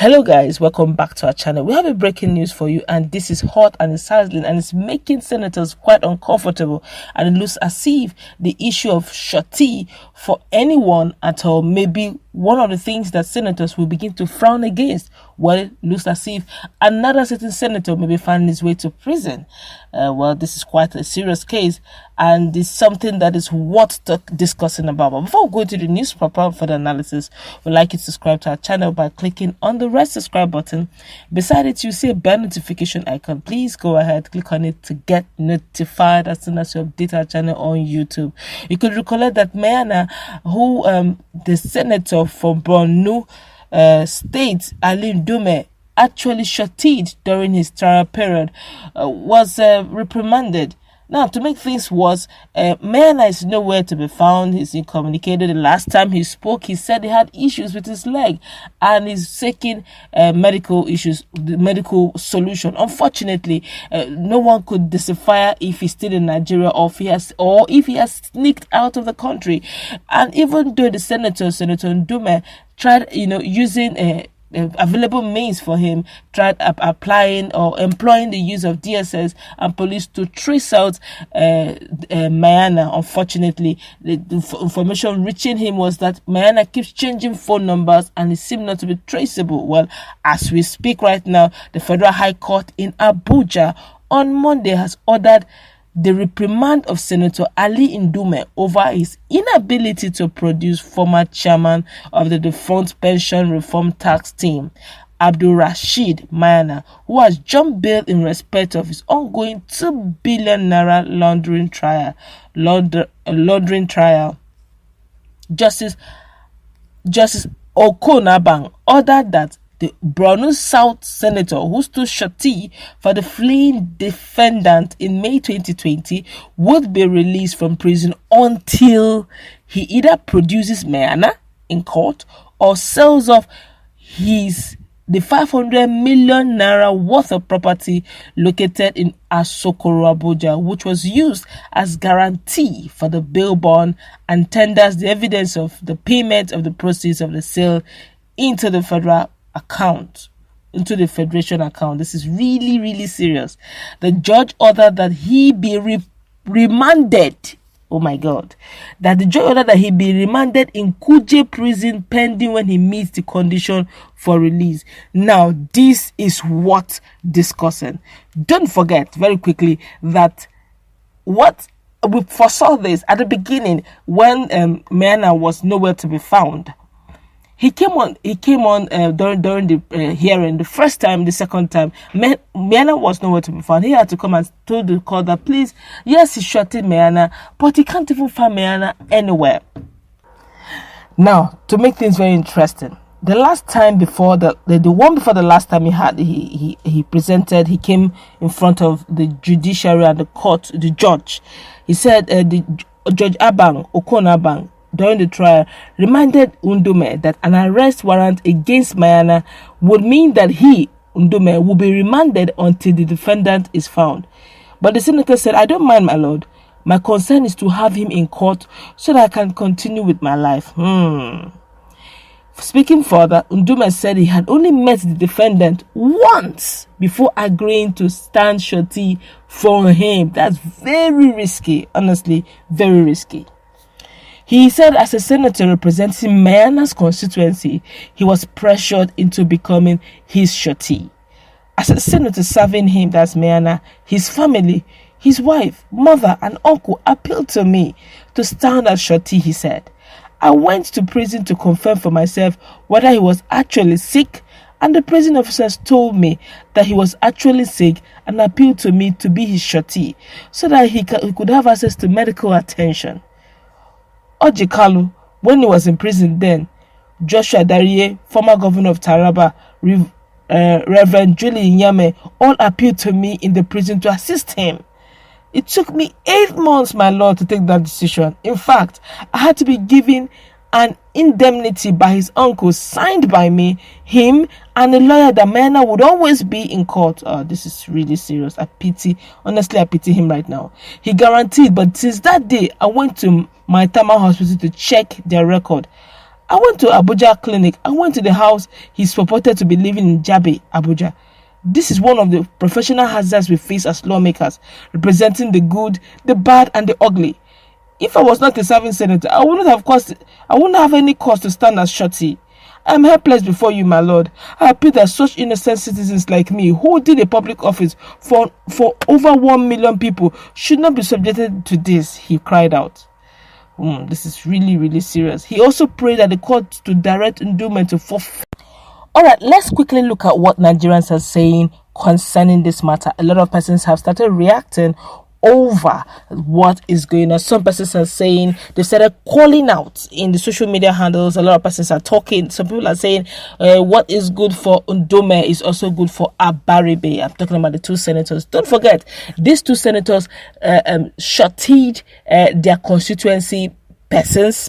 Hello guys, welcome back to our channel. We have a breaking news for you, and this is hot and it's sizzling and it's making senators quite uncomfortable, and it looks as if the issue of Surety for anyone at all may be one of the things that senators will begin to frown against. Well, it looks as if another certain senator may be finding his way to prison. Well, this is quite a serious case, and it's something that is worth discussing about. But before we go to the news proper for the analysis, we'd like you to subscribe to our channel by clicking on the red subscribe button. Beside it, you see a bell notification icon. Please go ahead, click on it to get notified as soon as you update our channel on YouTube. You could recollect that Maina, who the senator from Borno state, Ndume, actually shorted during his trial period, was reprimanded. Now, to make things worse, Maina is nowhere to be found. He's incommunicated. The last time he spoke, he said he had issues with his leg and he's seeking medical solution. Unfortunately, no one could decipher if he's still in Nigeria or if he has sneaked out of the country. And even though the Senator Ndume tried, using available means for him, tried applying or employing the use of DSS and police to trace out Maina. Unfortunately, the information reaching him was that Maina keeps changing phone numbers and it seemed not to be traceable. Well, as we speak right now, the Federal High Court in Abuja on Monday has ordered the reprimand of Senator Ali Ndume over his inability to produce former chairman of the defunct pension reform tax team, Abdulrasheed Maina, who has jumped bail in respect of his ongoing 2 billion naira laundering trial. Justice Okonabang ordered that the Borno South senator, who stood Surety for the fleeing defendant in May 2020, would be released from prison until he either produces Maina in court or sells off the 500 million naira worth of property located in Asokoro, Abuja, which was used as guarantee for the bail bond, and tenders the evidence of the payment of the proceeds of the sale into the federation account. This is really, really serious. The judge ordered that he be remanded. Oh my God. That the judge ordered that he be remanded in Kuje prison pending when he meets the condition for release. Now, this is what discussing. Don't forget very quickly that what we foresaw this at the beginning when Maina was nowhere to be found. He came on during the hearing the first time, the second time. Maina was nowhere to be found. He had to come and told the court that please, yes, he shorted Maina, but he can't even find Maina anywhere. Now, to make things very interesting, the last time before the one before the last time he presented, he came in front of the judiciary and the court, the judge. He said the Judge Okonabang, during the trial, reminded Ndume that an arrest warrant against Maina would mean that he, Ndume, will be remanded until the defendant is found. But the senator said, I don't mind, my lord. My concern is to have him in court so that I can continue with my life. Speaking further, Ndume said he had only met the defendant once before agreeing to stand Surety for him. That's very risky, honestly, very risky. He said as a senator representing Maina's constituency, he was pressured into becoming his Surety. As a senator serving him, that's Maina, his family, his wife, mother and uncle appealed to me to stand as Surety, he said. I went to prison to confirm for myself whether he was actually sick, and the prison officers told me that he was actually sick and appealed to me to be his Surety so that he could have access to medical attention. Kanu, when he was in prison then, Joshua Darie, former governor of Taraba, Reverend Julie Nyame, all appealed to me in the prison to assist him. It took me 8 months, my lord, to take that decision. In fact, I had to be given an indemnity by his uncle, signed by me, him, and a lawyer that Maina would always be in court. This is really serious. Honestly, I pity him right now. He guaranteed, but since that day, I went to my Tama hospital to check their record. I went to Abuja clinic. I went to the house he's purported to be living in Jabe, Abuja. This is one of the professional hazards we face as lawmakers, representing the good, the bad, and the ugly. If I was not a serving senator, I wouldn't have any cause to stand as Surety. I am helpless before you, my lord. I appeal that such innocent citizens like me, holding a public office for over 1 million people, should not be subjected to this, he cried out. This is really, really serious. He also prayed that the court to direct Ndume to forfeit. Alright, let's quickly look at what Nigerians are saying concerning this matter. A lot of persons have started reacting over what is going on. Some persons are saying, they started calling out in the social media handles. A lot of persons are talking. Some people are saying what is good for Ndume is also good for Abaribe. I'm talking about the two senators. Don't forget, these two senators shorted their constituency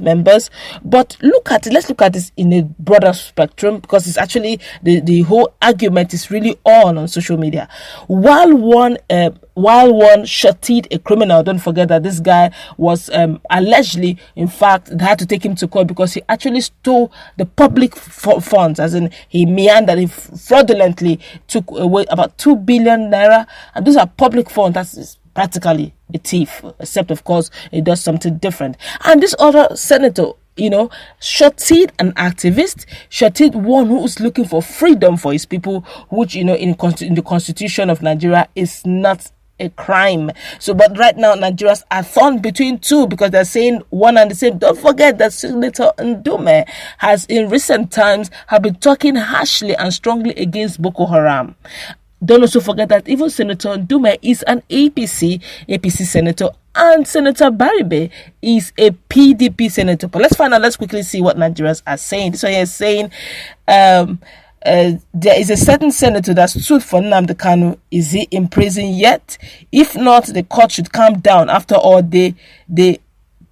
members, but let's look at this in a broader spectrum, because it's actually the whole argument is really on social media. While one shorted a criminal, don't forget that this guy was allegedly, in fact, they had to take him to court because he actually stole the public funds, as in he meandered, he fraudulently took away about 2 billion naira, and those are public funds. That's practically a thief, except of course it does something different. And this other senator, shorted an activist, shorted one who is looking for freedom for his people, which in the constitution of Nigeria is not a crime. So, but right now Nigerians are torn between two, because they're saying one and the same. Don't forget that Senator Ndume has in recent times have been talking harshly and strongly against Boko Haram. Don't also forget that even Senator Ndume is an APC senator, and Senator Abaribe is a PDP senator. But let's quickly see what Nigerians are saying. This one here is saying there is a certain senator that stood for Nnamdi Kanu. Is he in prison yet? If not, the court should calm down. After all, they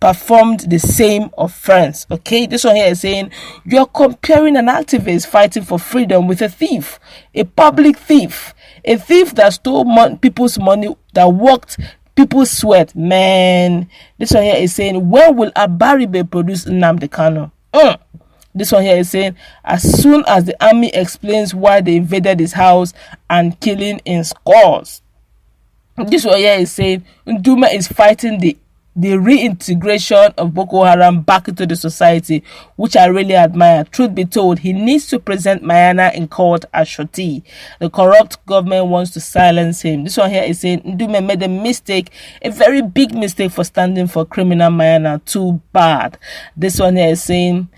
performed the same offense. Okay, this one here is saying you're comparing an activist fighting for freedom with a thief, a public thief, a thief that stole people's money, that worked people's sweat. Man, this one here is saying, when will Abaribe produce Nnamdi Kanu? This one here is saying, as soon as the army explains why they invaded his house and killing in scores. This one here is saying Ndume is fighting the reintegration of Boko Haram back into the society, which I really admire. Truth be told, he needs to present Maina in court as Surety. The corrupt government wants to silence him. This one here is saying Ndume made a mistake, a very big mistake, for standing for criminal Maina. Too bad. This one here is saying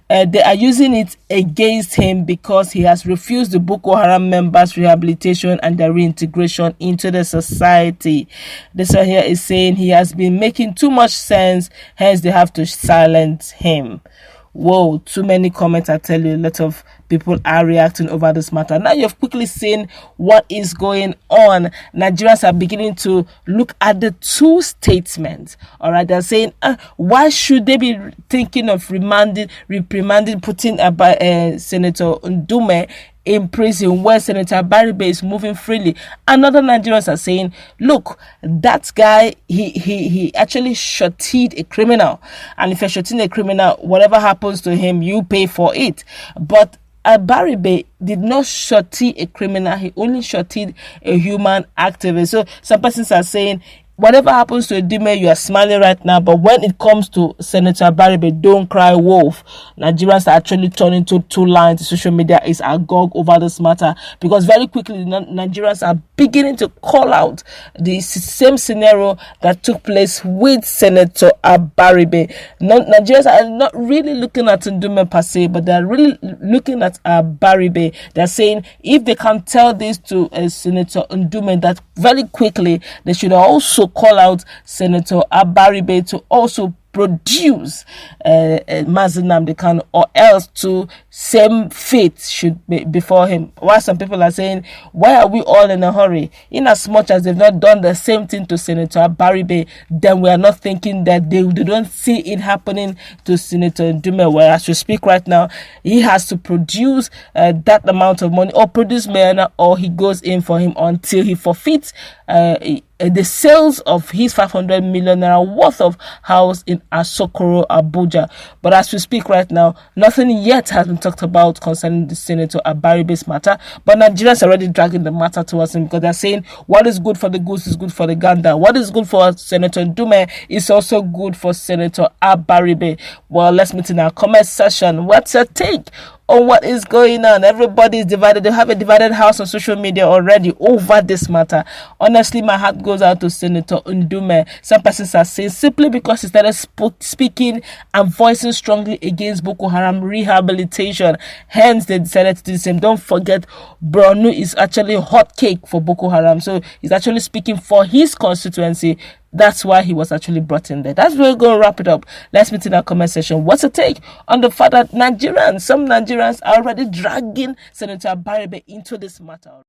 they are using it against him because he has refused the Boko Haram members' rehabilitation and their reintegration into the society. This one here is saying he has been making too much sense, hence they have to silence him. Whoa, too many comments, I tell you. A lot of people are reacting over this matter. Now you've quickly seen what is going on. Nigerians are beginning to look at the two statements. All right, they're saying, why should they be thinking of reprimanding, putting Senator Ndume in prison where Senator Abaribe is moving freely? And other Nigerians are saying, look, that guy, he actually shorted a criminal, and if you're shorting a criminal, whatever happens to him, you pay for it. But Abaribe did not shorty a criminal, he only shorted a human activist. So some persons are saying, whatever happens to Ndume, you are smiling right now, but when it comes to Senator Abaribe, don't cry wolf. Nigerians are actually turning to two lines. Social media is agog over this matter, because very quickly Nigerians are beginning to call out the same scenario that took place with Senator Abaribe. Nigerians are not really looking at Ndume per se, but they're really looking at Abaribe. They're saying if they can tell this to Senator Ndume, that very quickly they should also call out Senator Abaribe to also produce Nnamdi Kanu, or else to same fate should be before him. While some people are saying, why are we all in a hurry? In as much as they've not done the same thing to Senator Abaribe, then we are not thinking that they don't see it happening to Senator Ndume. Where as we speak right now, he has to produce that amount of money, or produce Maina, or he goes in for him until he forfeits the sales of his 500 million naira worth of house in Asokoro, Abuja. But as we speak right now, nothing yet has been talked about concerning the Senator Abaribe's matter. But Nigerians are already dragging the matter towards him because they're saying what is good for the goose is good for the gander. What is good for Senator Ndume is also good for Senator Abaribe. Well, let's meet in our comment section. What's your take on what is going on? Everybody is divided. They have a divided house on social media already over this matter. Honestly, my heart goes out to Senator Ndume. Some persons are saying simply because he started speaking and voicing strongly against Boko Haram rehabilitation, hence they decided to do the same. Don't forget, Borno is actually a hot cake for Boko Haram, so he's actually speaking for his constituency. That's why he was actually brought in there. That's where we're going to wrap it up. Let's meet in our comment section. What's your take on the fact that some Nigerians are already dragging Senator Abaribe into this matter?